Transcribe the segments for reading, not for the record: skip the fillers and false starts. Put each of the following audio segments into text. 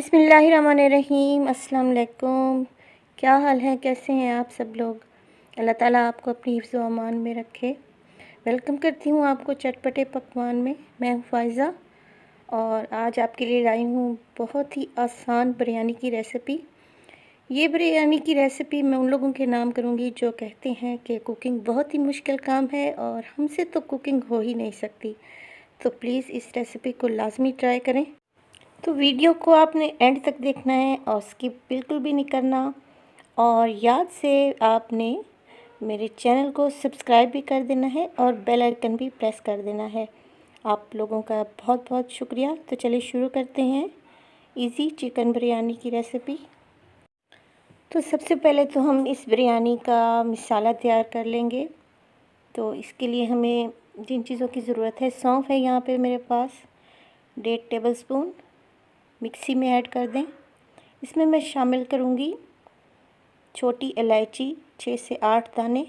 बिस्मिल्लाहिर्रहमानिर्रहीम। अस्सलाम वालेकुम। क्या हाल है, कैसे हैं आप सब लोग? अल्लाह ताला आपको अपनी हिफ्ज़ व अमान में रखे। वेलकम करती हूँ आपको चटपटे पकवान में। मैं हूँ फ़ाइज़ा और आज आपके लिए लाई हूँ बहुत ही आसान बिरयानी की रेसिपी। ये बिरयानी की रेसिपी मैं उन लोगों के नाम करूँगी जो कहते हैं कि कुकिंग बहुत ही मुश्किल काम है और हमसे तो कुकिंग हो ही नहीं सकती। तो प्लीज़ इस रेसिपी को लाज़मी ट्राई करें। तो वीडियो को आपने एंड तक देखना है और स्किप बिल्कुल भी नहीं करना। और याद से आपने मेरे चैनल को सब्सक्राइब भी कर देना है और बेल आइकन भी प्रेस कर देना है। आप लोगों का बहुत बहुत शुक्रिया। तो चलिए शुरू करते हैं इजी चिकन बिरयानी की रेसिपी। तो सबसे पहले तो हम इस बिरयानी का मसाला तैयार कर लेंगे। तो इसके लिए हमें जिन चीज़ों की ज़रूरत है, सौंफ है यहाँ पे मेरे पास 1.5 टेबलस्पून, मिक्सी में ऐड कर दें। इसमें मैं शामिल करूँगी छोटी इलायची 6 से 8 दाने।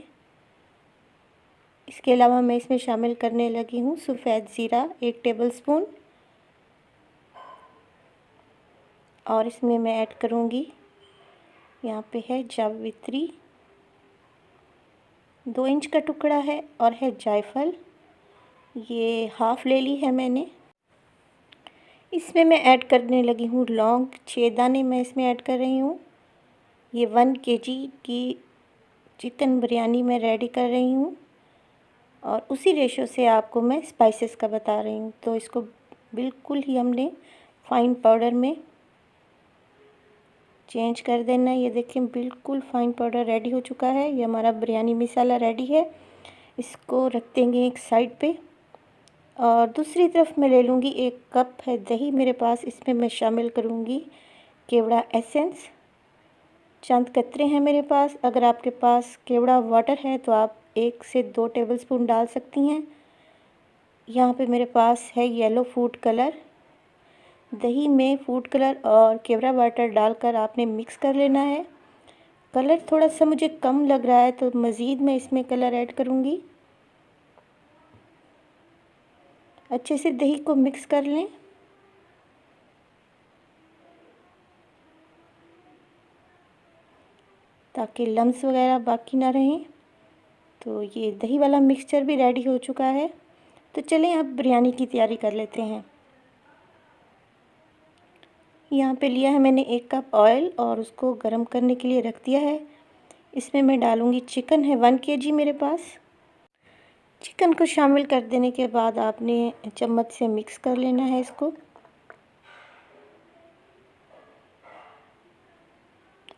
इसके अलावा मैं इसमें शामिल करने लगी हूँ सफ़ेद ज़ीरा 1 टेबलस्पून और इसमें मैं ऐड करूँगी, यहाँ पे है जावित्री 2 इंच का टुकड़ा है और है जायफल, ये हाफ़ ले ली है मैंने। इसमें मैं ऐड करने लगी हूँ लौंग 6 दाने मैं इसमें ऐड कर रही हूँ। ये 1 केजी की चिकन बिरयानी मैं रेडी कर रही हूँ और उसी रेशो से आपको मैं स्पाइसेस का बता रही हूँ। तो इसको बिल्कुल ही हमने फ़ाइन पाउडर में चेंज कर देना है। ये देखें बिल्कुल फ़ाइन पाउडर रेडी हो चुका है। ये हमारा बिरयानी मसाला रेडी है। इसको रख देंगे एक साइड पे और दूसरी तरफ मैं ले लूँगी 1 कप है दही मेरे पास। इसमें मैं शामिल करूँगी केवड़ा एसेंस, चंद कतरे हैं मेरे पास। अगर आपके पास केवड़ा वाटर है तो आप 1 से 2 टेबलस्पून डाल सकती हैं। यहाँ पे मेरे पास है येलो फूड कलर। दही में फूड कलर और केवड़ा वाटर डालकर आपने मिक्स कर लेना है। कलर थोड़ा सा मुझे कम लग रहा है तो मज़ीद मैं इसमें कलर ऐड करूँगी। अच्छे से दही को मिक्स कर लें। ताकि लम्स वगैरह बाकी ना रहें। तो ये दही वाला मिक्सचर भी रेडी हो चुका है। तो चलें अब बिरयानी की तैयारी कर लेते हैं। यहाँ पे लिया है मैंने 1 कप ऑयल और उसको गर्म करने के लिए रख दिया है। इसमें मैं डालूँगी चिकन है 1 केजी मेरे पास। चिकन को शामिल कर देने के बाद आपने चम्मच से मिक्स कर लेना है इसको।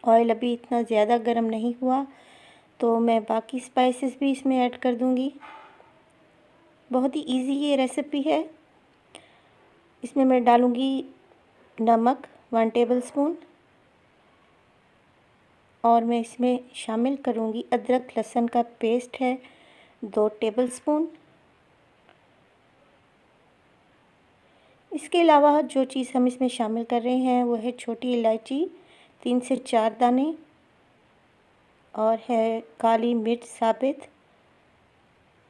ऑयल अभी इतना ज़्यादा गर्म नहीं हुआ तो मैं बाकी स्पाइसेस भी इसमें ऐड कर दूँगी। बहुत ही इजी ये रेसिपी है। इसमें मैं डालूँगी नमक 1 टेबलस्पून और मैं इसमें शामिल करूँगी अदरक लहसुन का पेस्ट है 2 टेबलस्पून। इसके अलावा जो चीज़ हम इसमें शामिल कर रहे हैं वो है छोटी इलायची 3 से 4 दाने और है काली मिर्च साबित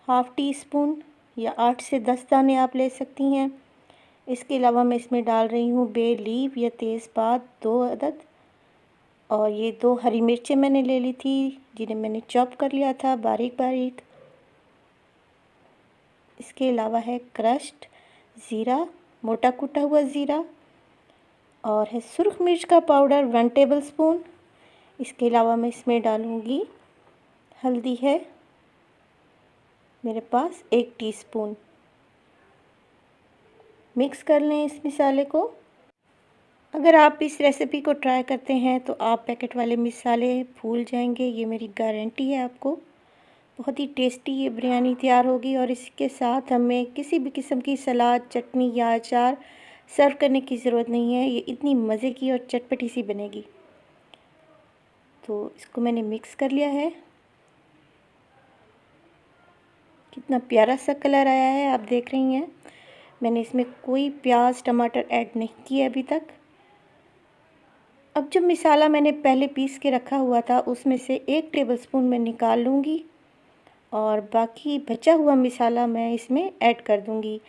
हाफ़ टी स्पून या 8 से 10 दाने आप ले सकती हैं। इसके अलावा मैं इसमें डाल रही हूँ बे लीफ या तेज़पात 2 अदद और ये 2 हरी मिर्चें मैंने ले ली थी जिन्हें मैंने चॉप कर लिया था बारीक बारीक। इसके अलावा है क्रश्ड ज़ीरा, मोटा कुटा हुआ ज़ीरा और है सुर्ख मिर्च का पाउडर 1 टेबलस्पून। इसके अलावा मैं इसमें डालूँगी हल्दी है मेरे पास 1 टीस्पून। मिक्स कर लें इस मसाले को। अगर आप इस रेसिपी को ट्राई करते हैं तो आप पैकेट वाले मसाले भूल जाएंगे, ये मेरी गारंटी है आपको। बहुत ही टेस्टी ये बिरयानी तैयार होगी और इसके साथ हमें किसी भी किस्म की सलाद, चटनी या अचार सर्व करने की ज़रूरत नहीं है। ये इतनी मज़े की और चटपटी सी बनेगी। तो इसको मैंने मिक्स कर लिया है। कितना प्यारा सा कलर आया है, आप देख रही हैं। मैंने इसमें कोई प्याज टमाटर ऐड नहीं किया अभी तक। अब जो मसाला मैंने पहले पीस के रखा हुआ था उसमें से 1 टेबलस्पून मैं निकाल लूँगी और बाकी बचा हुआ मसाला मैं इसमें ऐड कर दूँगी।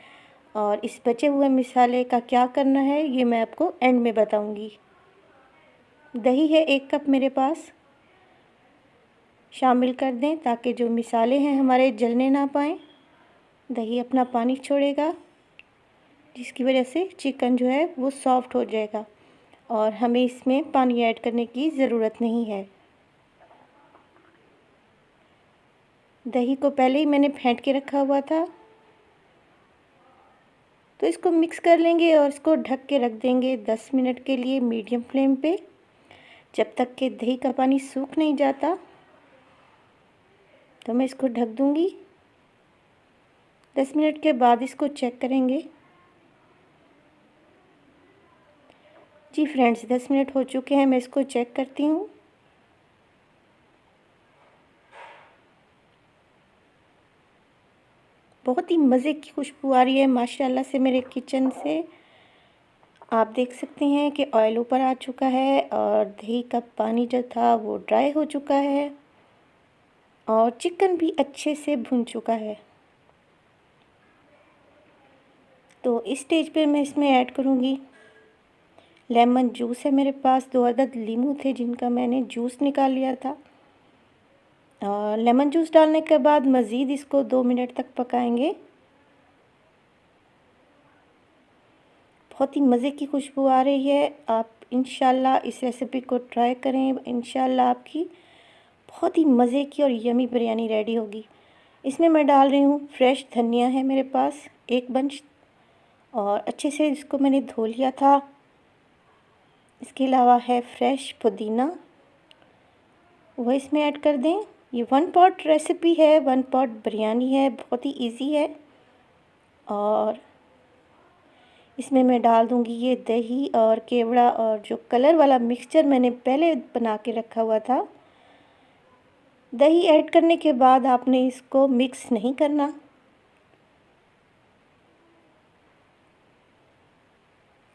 और इस बचे हुए मसाले का क्या करना है ये मैं आपको एंड में बताऊंगी। दही है 1 कप मेरे पास, शामिल कर दें ताकि जो मसाले हैं हमारे जलने ना पाएँ। दही अपना पानी छोड़ेगा जिसकी वजह से चिकन जो है वो सॉफ्ट हो जाएगा और हमें इसमें पानी ऐड करने की ज़रूरत नहीं है। दही को पहले ही मैंने फेंट के रखा हुआ था, तो इसको मिक्स कर लेंगे और इसको ढक के रख देंगे 10 मिनट के लिए मीडियम फ्लेम पे, जब तक कि दही का पानी सूख नहीं जाता। तो मैं इसको ढक दूंगी। 10 मिनट के बाद इसको चेक करेंगे। जी फ्रेंड्स, 10 मिनट हो चुके हैं, मैं इसको चेक करती हूँ। बहुत ही मज़े की खुशबू आ रही है माशाल्लाह से मेरे किचन से। आप देख सकते हैं कि ऑयल ऊपर आ चुका है और दही का पानी जो था वो ड्राई हो चुका है और चिकन भी अच्छे से भुन चुका है। तो इस स्टेज पे मैं इसमें ऐड करूँगी लेमन जूस। है मेरे पास 2 अदद नींबू थे जिनका मैंने जूस निकाल लिया था। और लेमन जूस डालने के बाद मज़ीद इसको 2 मिनट तक पकाएंगे। बहुत ही मज़े की खुशबू आ रही है। आप इंशाल्लाह इस रेसिपी को ट्राई करें, इंशाल्लाह आपकी बहुत ही मज़े की और यमी बिरयानी रेडी होगी। इसमें मैं डाल रही हूँ फ्रेश धनिया है मेरे पास 1 बंच और अच्छे से इसको मैंने धो लिया था। इसके अलावा है फ्रेश पुदीना, वो इसमें ऐड कर दें। ये 1 पॉट रेसिपी है, 1 पॉट बिरयानी है, बहुत ही इजी है। और इसमें मैं डाल दूंगी ये दही और केवड़ा और जो कलर वाला मिक्सचर मैंने पहले बना के रखा हुआ था। दही ऐड करने के बाद आपने इसको मिक्स नहीं करना।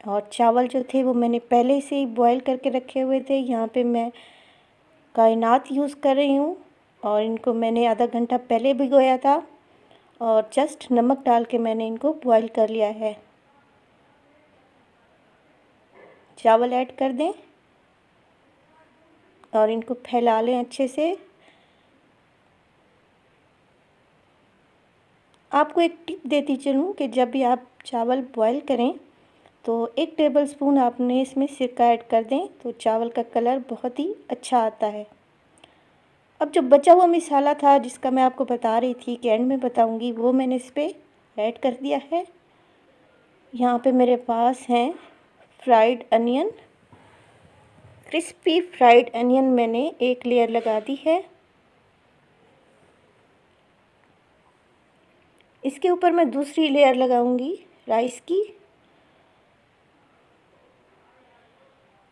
और चावल जो थे वो मैंने पहले से ही बॉईल करके रखे हुए थे। यहाँ पे मैं कायनात यूज़ कर रही हूँ और इनको मैंने आधा घंटा पहले भिगोया था और जस्ट नमक डाल के मैंने इनको बॉईल कर लिया है। चावल ऐड कर दें और इनको फैला लें अच्छे से। आपको एक टिप देती चलूँ कि जब भी आप चावल बॉईल करें तो 1 टेबलस्पून आपने इसमें सिरका ऐड कर दें तो चावल का कलर बहुत ही अच्छा आता है। अब जो बचा हुआ मसाला था जिसका मैं आपको बता रही थी कि एंड में बताऊंगी, वो मैंने इस पर ऐड कर दिया है। यहाँ पे मेरे पास हैं fried onion, crispy fried onion मैंने 1 लेयर लगा दी है। इसके ऊपर मैं दूसरी लेयर लगाऊंगी राइस की।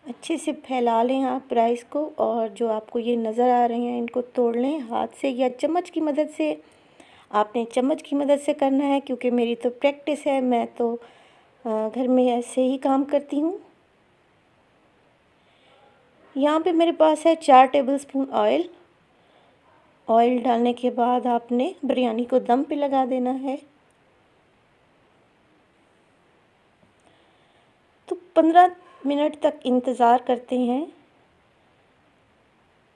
अच्छे से फैला लें आप राइस को और जो आपको ये नज़र आ रहे हैं इनको तोड़ लें हाथ से या चम्मच की मदद से। आपने चम्मच की मदद से करना है क्योंकि मेरी तो प्रैक्टिस है, मैं तो घर में ऐसे ही काम करती हूँ। यहाँ पे मेरे पास है 4 टेबलस्पून ऑयल। ऑयल डालने के बाद आपने बिरयानी को दम पे लगा देना है। तो 15 मिनट तक इंतज़ार करते हैं।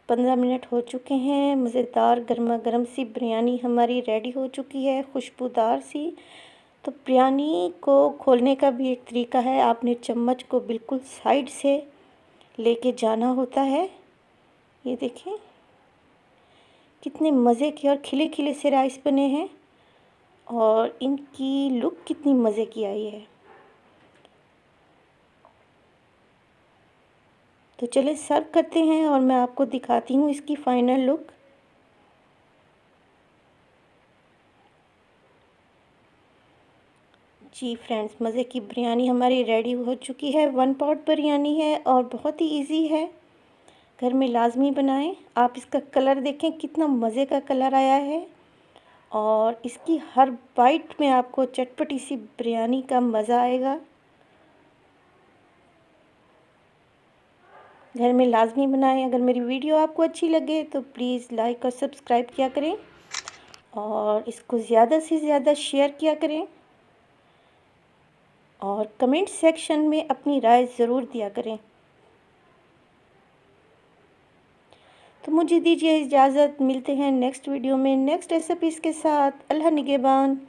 15 मिनट हो चुके हैं। मज़ेदार गर्मा गर्म सी बिरयानी हमारी रेडी हो चुकी है, खुशबूदार सी। तो बिरयानी को खोलने का भी एक तरीका है, आपने चम्मच को बिल्कुल साइड से लेके जाना होता है। ये देखें कितने मज़े के और खिले खिले से राइस बने हैं और इनकी लुक कितनी मज़े की आई है। तो चलिए सर्व करते हैं और मैं आपको दिखाती हूँ इसकी फाइनल लुक। जी फ्रेंड्स, मज़े की बिरयानी हमारी रेडी हो चुकी है। 1 पॉट बिरयानी है और बहुत ही इजी है, घर में लाजमी बनाएं। आप इसका कलर देखें कितना मज़े का कलर आया है और इसकी हर बाइट में आपको चटपटी सी बिरयानी का मज़ा आएगा। घर में लाजमी बनाएं। अगर मेरी वीडियो आपको अच्छी लगे तो प्लीज़ लाइक और सब्सक्राइब किया करें और इसको ज़्यादा से ज़्यादा शेयर किया करें। और कमेंट सेक्शन में अपनी राय ज़रूर दिया करें। तो मुझे दीजिए इजाज़त, मिलते हैं नेक्स्ट वीडियो में नेक्स्ट रेसिपीज़ के साथ। अल्लाह निगहबान।